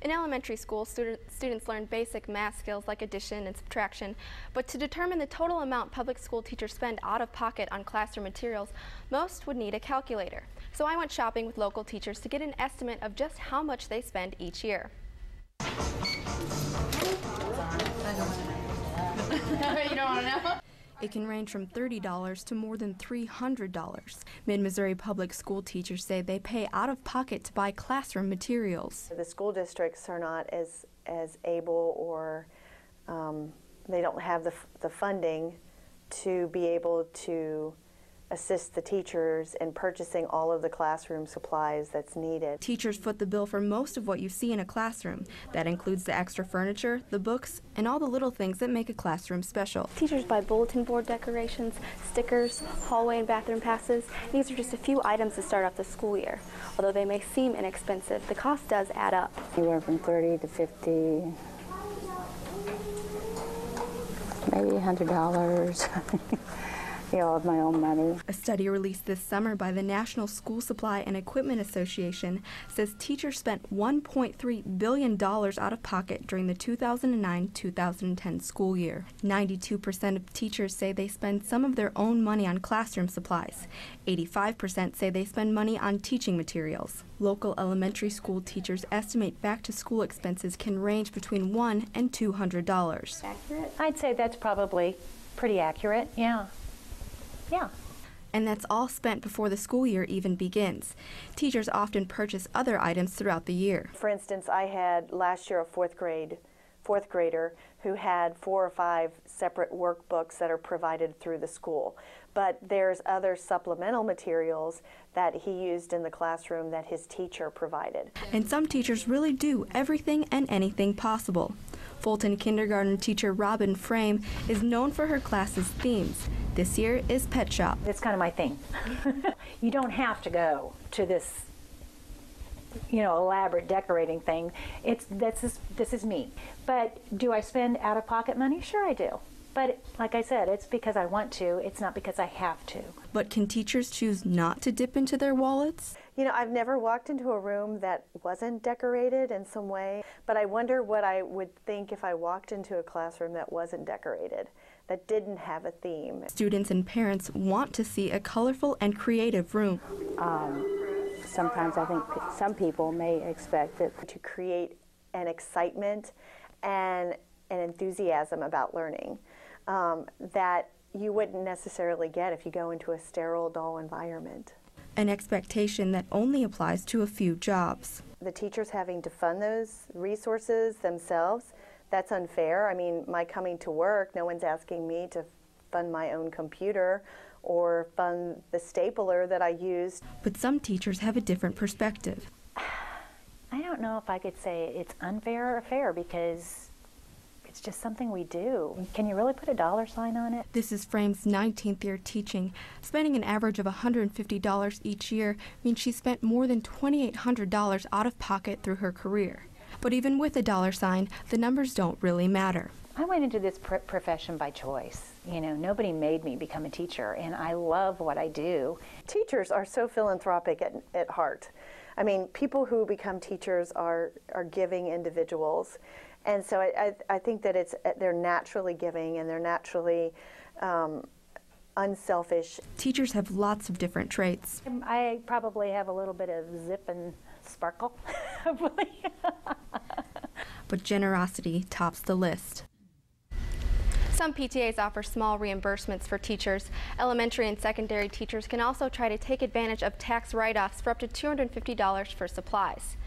In elementary school, students learn basic math skills like addition and subtraction, but to determine the total amount public school teachers spend out of pocket on classroom materials, most would need a calculator. So I went shopping with local teachers to get an estimate of just how much they spend each year. You don't want to know? It can range from $30 to more than $300. Mid-Missouri public school teachers say they pay out of pocket to buy classroom materials. The school districts are not as able, or they don't have the funding to be able to assist the teachers in purchasing all of the classroom supplies that's needed. Teachers foot the bill for most of what you see in a classroom. That includes the extra furniture, the books, and all the little things that make a classroom special. Teachers buy bulletin board decorations, stickers, hallway and bathroom passes. These are just a few items to start off the school year. Although they may seem inexpensive, the cost does add up. Anywhere from $30 to $50, maybe $100. Of my own money. A study released this summer by the National School Supply and Equipment Association says teachers spent $1.3 billion out of pocket during the 2009-2010 school year. 92% of teachers say they spend some of their own money on classroom supplies. 85% say they spend money on teaching materials. Local elementary school teachers estimate back-to-school expenses can range between $100 and $200. Accurate? I'd say that's probably pretty accurate, yeah. Yeah. And that's all spent before the school year even begins. Teachers often purchase other items throughout the year. For instance, I had last year a fourth grader who had 4 or 5 separate workbooks that are provided through the school. But there's other supplemental materials that he used in the classroom that his teacher provided. And some teachers really do everything and anything possible. Fulton kindergarten teacher Robin Frame is known for her class's themes. This year is Pet Shop. It's kind of my thing. You don't have to go to this, elaborate decorating thing. This is me. But do I spend out-of-pocket money? Sure I do. But like I said, it's because I want to. It's not because I have to. But can teachers choose not to dip into their wallets? I've never walked into a room that wasn't decorated in some way, but I wonder what I would think if I walked into a classroom that wasn't decorated, that didn't have a theme. Students and parents want to see a colorful and creative room. Sometimes I think some people may expect it to create an excitement and an enthusiasm about learning that you wouldn't necessarily get if you go into a sterile, dull environment. An expectation that only applies to a few jobs. The teachers having to fund those resources themselves, that's unfair. I mean, my coming to work, no one's asking me to fund my own computer or fund the stapler that I used. But some teachers have a different perspective. I don't know if I could say it's unfair or fair, because it's just something we do. Can you really put a dollar sign on it? This is Frame's 19th year teaching. Spending an average of $150 each year means she spent more than $2,800 out of pocket through her career. But even with a dollar sign, the numbers don't really matter. I went into this profession by choice. Nobody made me become a teacher, and I love what I do. Teachers are so philanthropic at heart. I mean, people who become teachers are giving individuals. And so I think that they're naturally giving, and they're naturally unselfish. Teachers have lots of different traits. I probably have a little bit of zip and sparkle. But generosity tops the list. Some PTAs offer small reimbursements for teachers. Elementary and secondary teachers can also try to take advantage of tax write-offs for up to $250 for supplies.